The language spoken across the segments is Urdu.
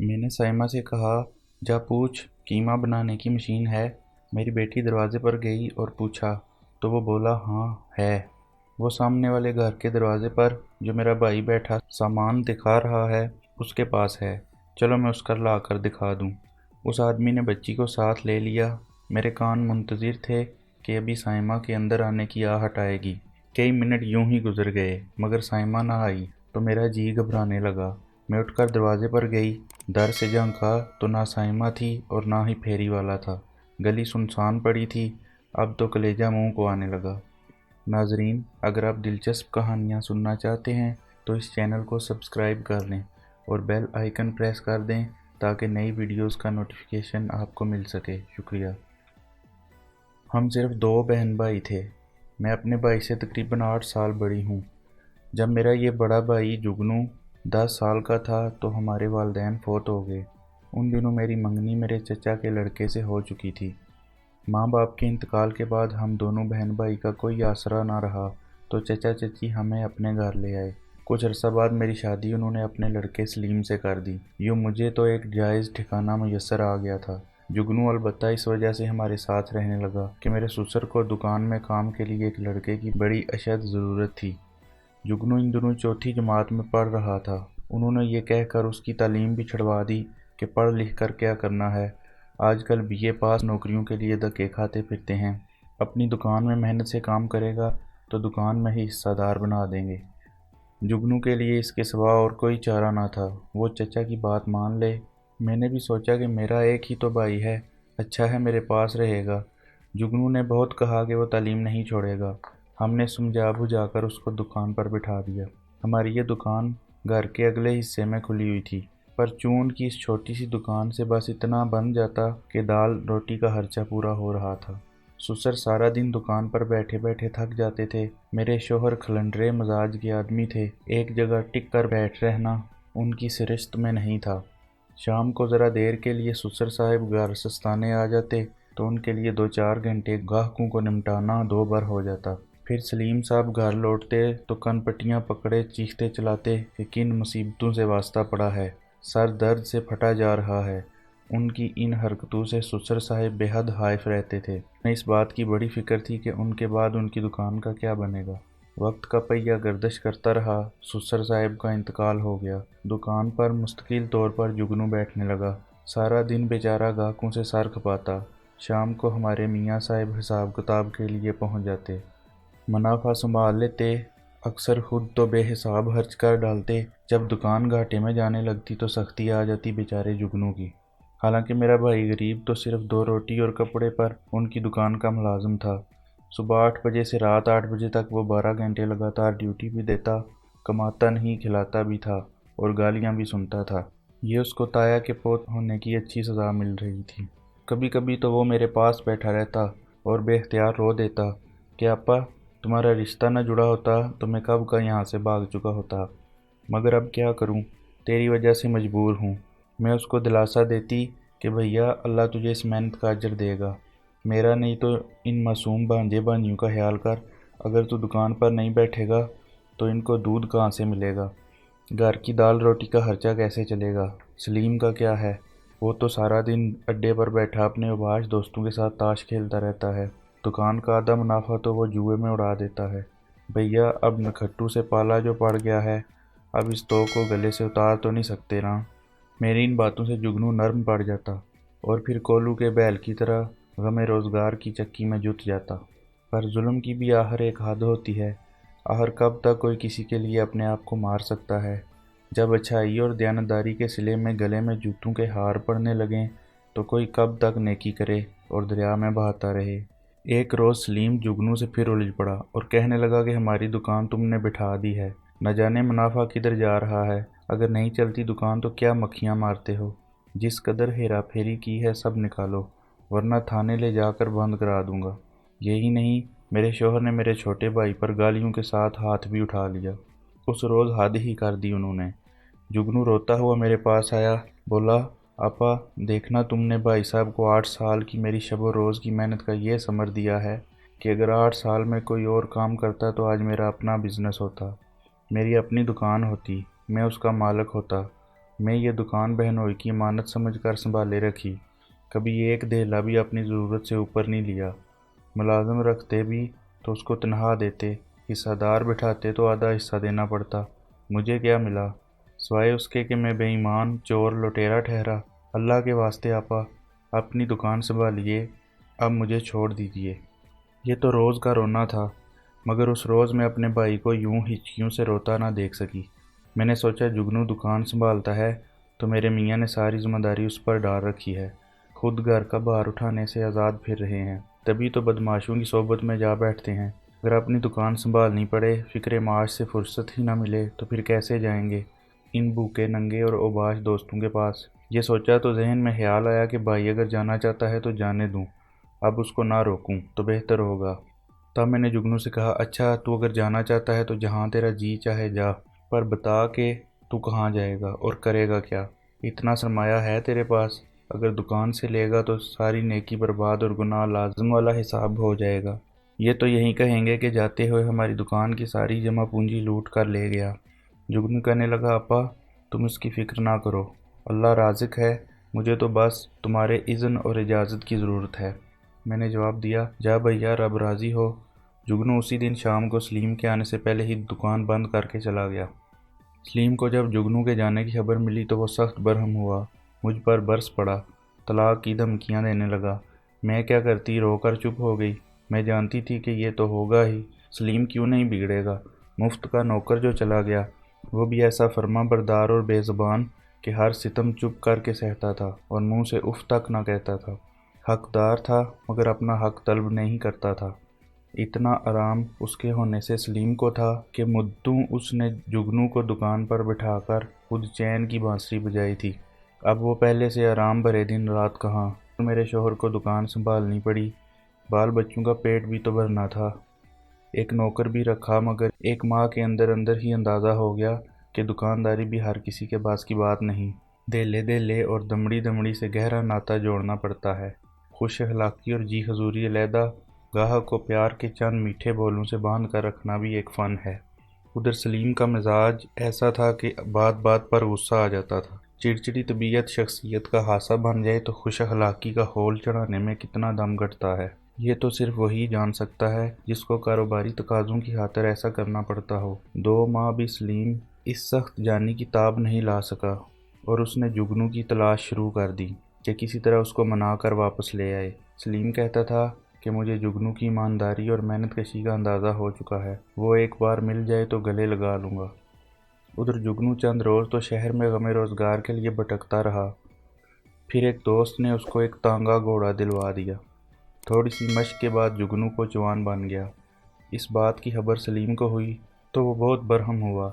میں نے سائمہ سے کہا، جا پوچھ کیما بنانے کی مشین ہے؟ میری بیٹی دروازے پر گئی اور پوچھا تو وہ بولا ہاں ہے۔ وہ سامنے والے گھر کے دروازے پر جو میرا بھائی بیٹھا سامان دکھا رہا ہے اس کے پاس ہے، چلو میں اس کا لا کر دکھا دوں۔ اس آدمی نے بچی کو ساتھ لے لیا۔ میرے کان منتظر تھے کہ ابھی سائمہ کے اندر آنے کی آہٹ آئے گی۔ کئی منٹ یوں ہی گزر گئے مگر سائمہ نہ آئی تو میرا جی گھبرانے لگا۔ میں اٹھ کر دروازے پر گئی، در سے جھانکا تو نہ سائمہ تھی اور نہ ہی پھیری والا تھا۔ گلی سنسان پڑی تھی۔ اب تو کلیجہ منہ کو آنے لگا۔ ناظرین، اگر آپ دلچسپ کہانیاں سننا چاہتے ہیں تو اس چینل کو سبسکرائب کر لیں اور بیل آئیکن پریس کر دیں تاکہ نئی ویڈیوز کا نوٹیفیکیشن آپ کو مل سکے۔ شکریہ۔ ہم صرف 2 بہن بھائی تھے۔ میں اپنے بھائی سے تقریباً 8 سال بڑی ہوں۔ جب میرا یہ بڑا بھائی جگنو 10 سال کا تھا تو ہمارے والدین فوت ہو گئے۔ ان دنوں میری منگنی میرے چچا کے لڑکے سے ہو چکی تھی۔ ماں باپ کے انتقال کے بعد ہم دونوں بہن بھائی کا کوئی آسرا نہ رہا تو چچا چچی ہمیں اپنے گھر لے آئے۔ کچھ عرصہ بعد میری شادی انہوں نے اپنے لڑکے سلیم سے کر دی۔ یوں مجھے تو ایک جائز ٹھکانہ میسر آ گیا تھا۔ جگنو البتہ اس وجہ سے ہمارے ساتھ رہنے لگا کہ میرے سسر کو دکان میں کام کے لیے ایک لڑکے کی بڑی اشد ضرورت تھی۔ جگنو ان دنوں 4تھی جماعت میں پڑھ رہا تھا۔ انہوں نے یہ کہہ کر اس کی تعلیم بھی چھڑوا دی کہ پڑھ لکھ کر کیا کرنا ہے، آج کل BA پاس نوکریوں کے لیے دھکے کھاتے پھرتے ہیں، اپنی دکان میں محنت سے کام کرے گا تو دکان میں ہی حصہ دار بنا دیں گے۔ جگنو کے لیے اس کے سوا اور کوئی چارہ نہ تھا، وہ چچا کی بات مان لے۔ میں نے بھی سوچا کہ میرا ایک ہی تو بھائی ہے، اچھا ہے میرے پاس رہے گا۔ جگنو نے بہت کہا کہ وہ تعلیم نہیں چھوڑے گا۔ ہم نے سمجھا بجھا کر اس کو دکان پر بٹھا دیا۔ ہماری یہ دکان گھر کے اگلے حصے میں کھلی ہوئی تھی، پر چون کی اس چھوٹی سی دکان سے بس اتنا بن جاتا کہ دال روٹی کا خرچہ پورا ہو رہا تھا۔ سسر سارا دن دکان پر بیٹھے بیٹھے تھک جاتے تھے۔ میرے شوہر کھلنڈرے مزاج کے آدمی تھے، ایک جگہ ٹک کر بیٹھ رہنا ان کی سرشت میں نہیں تھا۔ شام کو ذرا دیر کے لیے سسر صاحب گھر سستانے آ جاتے تو ان کے لیے 2-4 گھنٹے گاہکوں کو نمٹانا 2 بر ہو جاتا۔ پھر سلیم صاحب گھر لوٹتے تو کن پٹیاں پکڑے چیختے چلاتے کہ کن مصیبتوں سے واسطہ پڑا ہے، سر درد سے پھٹا جا رہا ہے۔ ان کی ان حرکتوں سے سسر صاحب بے حد خائف رہتے تھے۔ انہیں اس بات کی بڑی فکر تھی کہ ان کے بعد ان کی دکان کا کیا بنے گا۔ وقت کا پہیہ گردش کرتا رہا، سسر صاحب کا انتقال ہو گیا۔ دکان پر مستقل طور پر جگنو بیٹھنے لگا۔ سارا دن بیچارہ گاہکوں سے سر کھپاتا۔ شام کو ہمارے میاں صاحب حساب کتاب کے لیے پہنچ جاتے، منافع سنبھال لیتے، اکثر خود تو بے حساب خرچ کر ڈالتے۔ جب دکان گھاٹے میں جانے لگتی تو سختی آ جاتی بیچارے جگنو کی۔ حالانکہ میرا بھائی غریب تو صرف 2 روٹی اور کپڑے پر ان کی دکان کا ملازم تھا۔ صبح 8 بجے سے رات 8 بجے تک وہ 12 گھنٹے لگاتار ڈیوٹی بھی دیتا، کماتا نہیں کھلاتا بھی تھا اور گالیاں بھی سنتا تھا۔ یہ اس کو تایا کے پوت ہونے کی اچھی سزا مل رہی تھی۔ کبھی کبھی تو وہ میرے پاس بیٹھا رہتا اور بے اختیار رو دیتا کہ آپا تمہارا رشتہ نہ جڑا ہوتا تو میں کب کا یہاں سے بھاگ چکا ہوتا، مگر اب کیا کروں، تیری وجہ سے مجبور ہوں۔ میں اس کو دلاسا دیتی کہ بھیا اللہ تجھے اس محنت کا اجر دے گا، میرا نہیں تو ان معصوم بھانجے بھانجیوں کا خیال کر، اگر تو دکان پر نہیں بیٹھے گا تو ان کو دودھ کہاں سے ملے گا، گھر کی دال روٹی کا خرچہ کیسے چلے گا۔ سلیم کا کیا ہے، وہ تو سارا دن اڈے پر بیٹھا اپنے اوباش دوستوں کے ساتھ تاش کھیلتا رہتا ہے، دکان کا آدھا منافع تو وہ جوئے میں اڑا دیتا ہے۔ بھیا اب نکھٹو سے پالا جو پڑ گیا ہے، اب اس تو کو گلے سے اتار تو نہیں سکتے نا۔ میری ان باتوں سے جگنو نرم پڑ جاتا اور پھر کولو کے بیل کی طرح غم روزگار کی چکی میں جت جاتا۔ پر ظلم کی بھی آخر ایک حد ہوتی ہے، آخر کب تک کوئی کسی کے لیے اپنے آپ کو مار سکتا ہے۔ جب اچھائی اور دیانتداری کے صلے میں گلے میں جوتوں کے ہار پڑنے لگیں تو کوئی کب تک نیکی کرے اور دریا میں بہاتا رہے۔ ایک روز سلیم جگنو سے پھر الجھ پڑا اور کہنے لگا کہ ہماری دکان تم نے بٹھا دی ہے، نہ جانے منافع کدھر جا رہا ہے، اگر نہیں چلتی دکان تو کیا مکھیاں مارتے ہو، جس قدر ہیرا پھیری کی ہے سب نکالو ورنہ تھانے لے جا کر بند کرا دوں گا۔ یہی نہیں، میرے شوہر نے میرے چھوٹے بھائی پر گالیوں کے ساتھ ہاتھ بھی اٹھا لیا۔ اس روز حد ہی کر دی انہوں نے۔ جگنو روتا ہوا میرے پاس آیا، بولا آپا دیکھنا تم نے بھائی صاحب کو 8 سال کی میری شب و روز کی محنت کا یہ ثمر دیا ہے کہ اگر 8 سال میں کوئی اور کام کرتا تو آج میرا اپنا بزنس ہوتا، میری اپنی دکان ہوتی، میں اس کا مالک ہوتا، میں یہ دکان بہنوئی کی امانت سمجھ کر سنبھالے رکھی، کبھی ایک دھیلا بھی اپنی ضرورت سے اوپر نہیں لیا۔ ملازم رکھتے بھی تو اس کو تنخواہ دیتے، حصہ دار بٹھاتے تو آدھا حصہ دینا پڑتا۔ مجھے کیا ملا سوائے اس کے کہ میں بے ایمان، چور، لٹیرا ٹھہرا۔ اللہ کے واسطے آپا، اپنی دکان سنبھالیے، اب مجھے چھوڑ دیجیے۔ یہ تو روز کا رونا تھا، مگر اس روز میں اپنے بھائی کو یوں ہچکیوں سے روتا نہ دیکھ سکی۔ میں نے سوچا جگنو دکان سنبھالتا ہے تو میرے میاں نے ساری ذمہ داری اس پر ڈال رکھی ہے، خود گھر کا بھار اٹھانے سے آزاد پھر رہے ہیں، تبھی تو بدماشوں کی صحبت میں جا بیٹھتے ہیں۔ اگر اپنی دکان سنبھالنی پڑے، فکر معاش سے فرصت ہی نہ ملے تو پھر کیسے جائیں گے ان بھوکے ننگے اور اوباش دوستوں کے پاس؟ یہ سوچا تو ذہن میں خیال آیا کہ بھائی اگر جانا چاہتا ہے تو جانے دوں، اب اس کو نہ روکوں تو بہتر ہوگا۔ تب میں نے جگنو سے کہا، اچھا تو اگر جانا چاہتا ہے تو جہاں تیرا جی چاہے جا، پر بتا کہ تو کہاں جائے گا اور کرے گا کیا؟ اتنا سرمایہ ہے تیرے پاس، اگر دکان سے لے گا تو ساری نیکی برباد اور گناہ لازم والا حساب ہو جائے گا۔ یہ تو یہی کہیں گے کہ جاتے ہوئے ہماری دکان کی ساری جمع پونجی لوٹ کر لے گیا۔ جگنو کہنے لگا، آپا تم اس کی فکر نہ کرو، اللہ رازق ہے، مجھے تو بس تمہارے اذن اور اجازت کی ضرورت ہے۔ میں نے جواب دیا، جا بھیا، رب راضی ہو۔ جگنو اسی دن شام کو سلیم کے آنے سے پہلے ہی دکان بند کر کے چلا گیا۔ سلیم کو جب جگنو کے جانے کی خبر ملی تو وہ سخت برہم ہوا، مجھ پر برس پڑا، طلاق کی دھمکیاں دینے لگا۔ میں کیا کرتی، رو کر چپ ہو گئی۔ میں جانتی تھی کہ یہ تو ہوگا ہی، سلیم کیوں نہیں بگڑے گا؟ مفت کا نوکر جو چلا گیا، وہ بھی ایسا فرما بردار اور بے زبان کہ ہر ستم چپ کر کے سہتا تھا اور منہ سے اف تک نہ کہتا تھا۔ حقدار تھا مگر اپنا حق طلب نہیں کرتا تھا۔ اتنا آرام اس کے ہونے سے سلیم کو تھا کہ مدتوں اس نے جگنو کو دکان پر بٹھا کر خود چین کی بانسری بجائی تھی۔ اب وہ پہلے سے آرام بھرے دن رات کہاں، میرے شوہر کو دکان سنبھالنی پڑی، بال بچوں کا پیٹ بھی تو بھرنا تھا۔ ایک نوکر بھی رکھا، مگر ایک ماہ کے اندر اندر ہی اندازہ ہو گیا کہ دکانداری بھی ہر کسی کے باس کی بات نہیں، دھیلے دھیلے اور دمڑی دمڑی سے گہرا ناتا جوڑنا پڑتا ہے۔ خوش اخلاقی اور جی حضوری علیحدہ، گاہک کو پیار کے چند میٹھے بولوں سے باندھ کر رکھنا بھی ایک فن ہے۔ ادھر سلیم کا مزاج ایسا تھا کہ بات بات پر غصہ آ جاتا تھا۔ چڑچڑی طبیعت شخصیت کا حصہ بن جائے تو خوش اخلاقی کا ہول چڑھانے میں کتنا دم گھٹتا ہے، یہ تو صرف وہی جان سکتا ہے جس کو کاروباری تقاضوں کی خاطر ایسا کرنا پڑتا ہو۔ 2 ماہ بھی سلیم اس سخت جانی کی تاب نہیں لا سکا اور اس نے جگنو کی تلاش شروع کر دی کہ کسی طرح اس کو منا کر واپس لے آئے۔ سلیم کہتا تھا کہ مجھے جگنو کی ایمانداری اور محنت کشی کا اندازہ ہو چکا ہے، وہ ایک بار مل جائے تو گلے لگا لوں گا۔ ادھر جگنو چند روز تو شہر میں غم روزگار کے لیے بھٹکتا رہا، پھر ایک دوست نے اس کو ایک تانگا گھوڑا دلوا دیا۔ تھوڑی سی مشق کے بعد جگنو کوچوان بن گیا۔ اس بات کی خبر سلیم کو ہوئی تو وہ بہت برہم ہوا،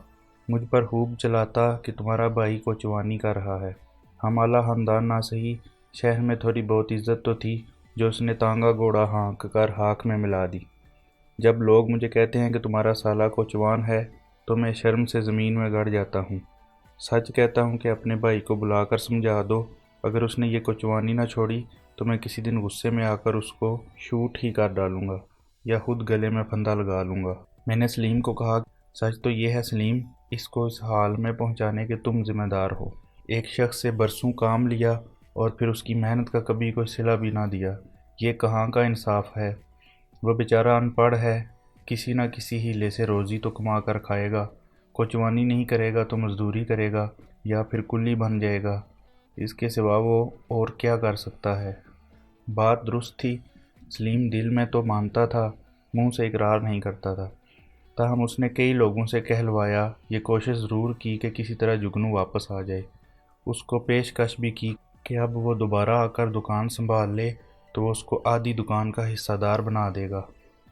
مجھ پر خوب چلاتا کہ تمہارا بھائی کوچوانی کر رہا ہے۔ ہم اعلیٰ خاندان نہ سہی، شہر میں تھوڑی بہت عزت تو تھی جو اس نے تانگا گھوڑا ہانک کر ہاک میں ملا دی۔ جب لوگ مجھے کہتے ہیں کہ تمہارا سالہ کوچوان ہے تو میں شرم سے زمین میں گڑ جاتا ہوں۔ سچ کہتا ہوں کہ اپنے بھائی کو بلا کر سمجھا دو، اگر اس نے یہ کوچوانی نہ چھوڑی تو میں کسی دن غصے میں آ کر اس کو شوٹ ہی کر ڈالوں گا یا خود گلے میں پھندا لگا لوں گا۔ میں نے سلیم کو کہا، سچ تو یہ ہے سلیم، اس کو اس حال میں پہنچانے کے تم ذمہ دار ہو۔ ایک شخص سے برسوں کام لیا اور پھر اس کی محنت کا کبھی کوئی صلہ بھی نہ دیا، یہ کہاں کا انصاف ہے؟ وہ بیچارہ ان پڑھ ہے، کسی نہ کسی ہیلے سے روزی تو کما کر کھائے گا، کوچوانی نہیں کرے گا تو مزدوری کرے گا یا پھر کلی بن جائے گا، اس کے سوا وہ اور کیا کر سکتا ہے؟ بات درست تھی، سلیم دل میں تو مانتا تھا، منہ سے اقرار نہیں کرتا تھا۔ تاہم اس نے کئی لوگوں سے کہلوایا، یہ کوشش ضرور کی کہ کسی طرح جگنو واپس آ جائے، اس کو پیشکش بھی کی کہ اب وہ دوبارہ آ کر دکان سنبھال لے تو وہ اس کو آدھی دکان کا حصہ دار بنا دے گا،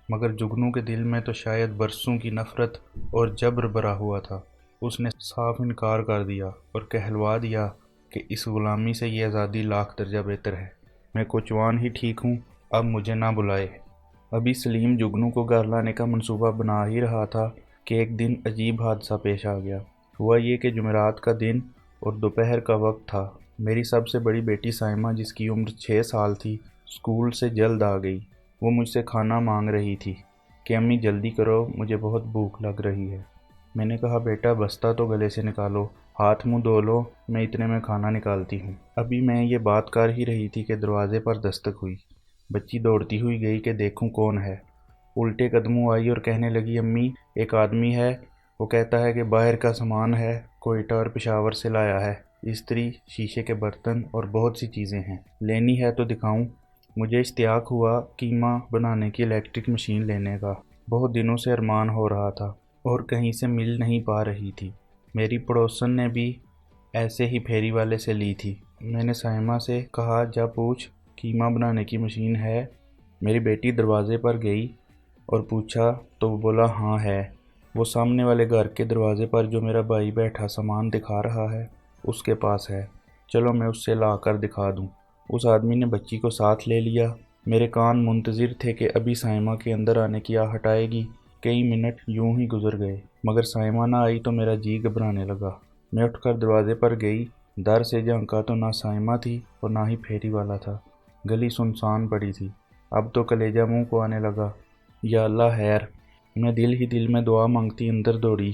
مگر جگنو کے دل میں تو شاید برسوں کی نفرت اور جبر بھرا ہوا تھا۔ اس نے صاف انکار کر دیا اور کہلوا دیا کہ اس غلامی سے یہ آزادی لاکھ درجہ بہتر ہے، میں کوچوان ہی ٹھیک ہوں، اب مجھے نہ بلائے۔ ابھی سلیم جگنو کو گھر لانے کا منصوبہ بنا ہی رہا تھا کہ ایک دن عجیب حادثہ پیش آ گیا۔ ہوا یہ کہ جمعرات کا دن اور دوپہر کا وقت تھا۔ میری سب سے بڑی بیٹی سائمہ، جس کی عمر 6 سال تھی، اسکول سے جلد آ گئی۔ وہ مجھ سے کھانا مانگ رہی تھی کہ امی جلدی کرو، مجھے بہت بھوک لگ رہی ہے۔ میں نے کہا، بیٹا بستہ تو گلے سے نکالو، ہاتھ منہ دھو لو، میں اتنے میں کھانا نکالتی ہوں۔ ابھی میں یہ بات کر ہی رہی تھی کہ دروازے پر دستک ہوئی۔ بچی دوڑتی ہوئی گئی کہ دیکھوں کون ہے۔ الٹے قدموں آئی اور کہنے لگی، امی ایک آدمی ہے، وہ کہتا ہے کہ باہر کا سامان ہے، کوئٹہ اور پشاور سے لایا ہے، استری، شیشے کے برتن اور بہت سی چیزیں ہیں، لینی ہے تو دکھاؤں؟ مجھے اشتیاق ہوا قیمہ بنانے کی الیکٹرک مشین لینے کا۔ بہت دنوں سے ارمان ہو رہا تھا اور کہیں سے مل نہیں پا رہی تھی۔ میری پڑوسن نے بھی ایسے ہی پھیری والے سے لی تھی۔ میں نے سائمہ سے کہا، جا پوچھ قیمہ بنانے کی مشین ہے؟ میری بیٹی دروازے پر گئی اور پوچھا تو وہ بولا ہاں ہے، وہ سامنے والے گھر کے دروازے پر جو میرا بھائی بیٹھا سامان دکھا رہا ہے اس کے پاس ہے، چلو میں اس سے لا کر دکھا دوں۔ اس آدمی نے بچی کو ساتھ لے لیا۔ میرے کان منتظر تھے کہ ابھی سائمہ کے اندر آنے کی آہٹ آئے گی۔ کئی منٹ یوں ہی گزر گئے مگر سائمہ نہ آئی تو میرا جی گھبرانے لگا۔ میں اٹھ کر دروازے پر گئی، در سے جھانکا تو نہ سائمہ تھی اور نہ ہی پھیری والا تھا۔ گلی سنسان پڑی تھی۔ اب تو کلیجہ منہ کو آنے لگا۔ یا اللہ خیر! میں دل ہی دل میں دعا مانگتی اندر دوڑی۔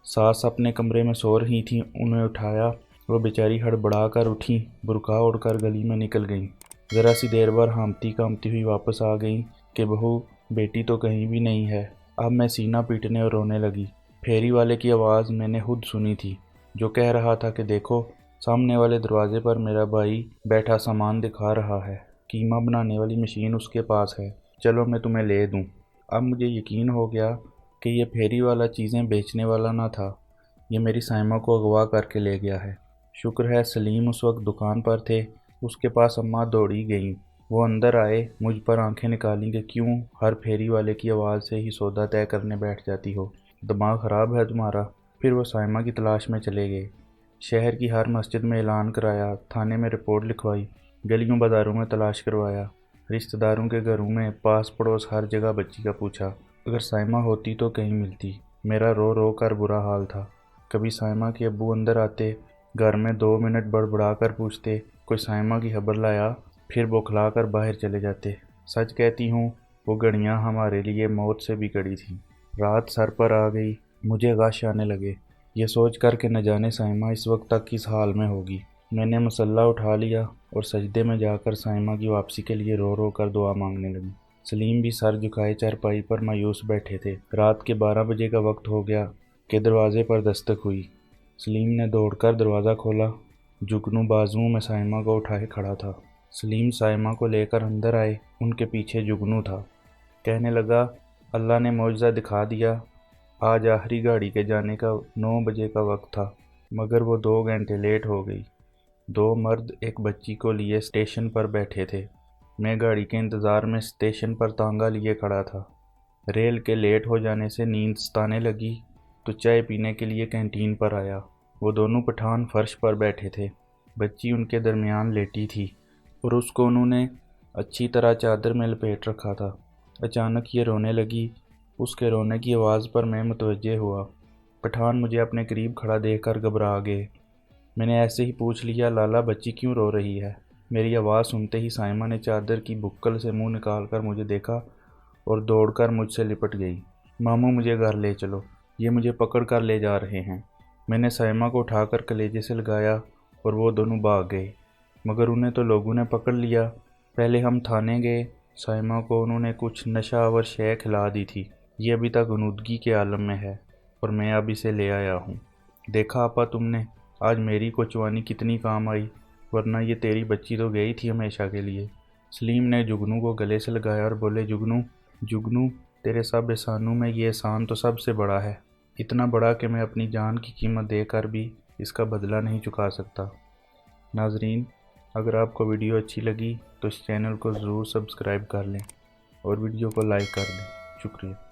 ساس اپنے کمرے میں سو رہی تھیں، انہیں اٹھایا۔ وہ بیچاری ہڑبڑا کر اٹھیں، برقع اوڑھ کر گلی میں نکل گئیں۔ ذرا سی دیر بعد ہامتی کامتی ہوئی واپس آ گئیں کہ بہو بیٹی تو کہیں بھی نہیں ہے۔ اب میں سینہ پیٹنے اور رونے لگی۔ پھیری والے کی آواز میں نے خود سنی تھی، جو کہہ رہا تھا کہ دیکھو سامنے والے دروازے پر میرا بھائی بیٹھا سامان دکھا رہا ہے، قیمہ بنانے والی مشین اس کے پاس ہے، چلو میں تمہیں لے دوں۔ اب مجھے یقین ہو گیا کہ یہ پھیری والا چیزیں بیچنے والا نہ تھا، یہ میری سائمہ کو اغوا کر کے لے گیا ہے۔ شکر ہے سلیم اس وقت دکان پر تھے، اس کے پاس اماں دوڑی گئیں۔ وہ اندر آئے، مجھ پر آنکھیں نکالیں کہ کیوں ہر پھیری والے کی آواز سے ہی سودا طے کرنے بیٹھ جاتی ہو، دماغ خراب ہے تمہارا؟ پھر وہ سائمہ کی تلاش میں چلے گئے۔ شہر کی ہر مسجد میں اعلان کرایا، تھانے میں رپورٹ لکھوائی، گلیوں بازاروں میں تلاش کروایا، رشتہ داروں کے گھروں میں، پاس پڑوس ہر جگہ بچی کا پوچھا۔ اگر سائمہ ہوتی تو کہیں ملتی۔ میرا رو رو کر برا حال تھا۔ کبھی سائمہ کے ابو اندر آتے، گھر میں 2 منٹ بڑبڑا کر پوچھتے کوئی سائمہ کی خبر لایا، پھر بوکھلا کر باہر چلے جاتے۔ سچ کہتی ہوں وہ گھڑیاں ہمارے لیے موت سے بھی کڑی تھیں۔ رات سر پر آ گئی، مجھے غش آنے لگے، یہ سوچ کر کہ نہ جانے سائمہ اس وقت تک کس حال میں ہوگی۔ میں نے مسلح اٹھا لیا اور سجدے میں جا کر سائمہ کی واپسی کے لیے رو رو کر دعا مانگنے لگی۔ سلیم بھی سر جھکائے چارپائی پر مایوس بیٹھے تھے۔ رات کے 12 بجے کا وقت ہو گیا کہ دروازے پر دستک ہوئی۔ سلیم نے دوڑ کر دروازہ کھولا۔ جگنو بازوؤں میں سائمہ کو اٹھائے کھڑا تھا۔ سلیم سائمہ کو لے کر اندر آئے، ان کے پیچھے جگنو تھا۔ کہنے لگا، اللہ نے معجزہ دکھا دیا، آج آخری گاڑی کے جانے کا 9 بجے کا وقت تھا، مگر وہ 2 گھنٹے لیٹ ہو گئی۔ 2 مرد ایک بچی کو لیے اسٹیشن پر بیٹھے تھے۔ میں گاڑی کے انتظار میں اسٹیشن پر تانگا لیے کھڑا تھا۔ ریل کے لیٹ ہو جانے سے نیند ستانے لگی تو چائے پینے کے لیے کینٹین پر آیا۔ وہ دونوں پٹھان فرش پر بیٹھے تھے، بچی ان کے درمیان لیٹی تھی اور اس کو انہوں نے اچھی طرح چادر میں لپیٹ رکھا تھا۔ اچانک یہ رونے لگی۔ اس کے رونے کی آواز پر میں متوجہ ہوا۔ پٹھان مجھے اپنے قریب کھڑا دیکھ کر گھبرا گئے۔ میں نے ایسے ہی پوچھ لیا، لالا بچی کیوں رو رہی ہے؟ میری آواز سنتے ہی سائمہ نے چادر کی بکل سے منہ نکال کر مجھے دیکھا اور دوڑ کر مجھ سے لپٹ گئی۔ ماموں مجھے گھر لے چلو، یہ مجھے پکڑ کر لے جا رہے ہیں۔ میں نے سائمہ کو اٹھا کر کلیجے سے لگایا اور وہ دونوں بھاگ گئے، مگر انہیں تو لوگوں نے پکڑ لیا۔ پہلے ہم تھانے گئے، سائمہ کو انہوں نے کچھ نشہ آور شے کھلا دی تھی، یہ ابھی تک غنودگی کے عالم میں ہے اور میں اب اسے لے آیا ہوں۔ دیکھا آپا تم نے، آج میری کوچوانی کتنی کام آئی، ورنہ یہ تیری بچی تو گئی تھی ہمیشہ کے لیے۔ سلیم نے جگنو کو گلے سے لگایا اور بولے، جگنو جگنو، تیرے سب احسانوں میں یہ احسان تو سب سے بڑا ہے، اتنا بڑا کہ میں اپنی جان کی قیمت دے کر بھی اس کا بدلہ نہیں چکا سکتا۔ ناظرین، اگر آپ کو ویڈیو اچھی لگی تو اس چینل کو ضرور سبسکرائب کر لیں اور ویڈیو کو لائک کر دیں۔ شکریہ۔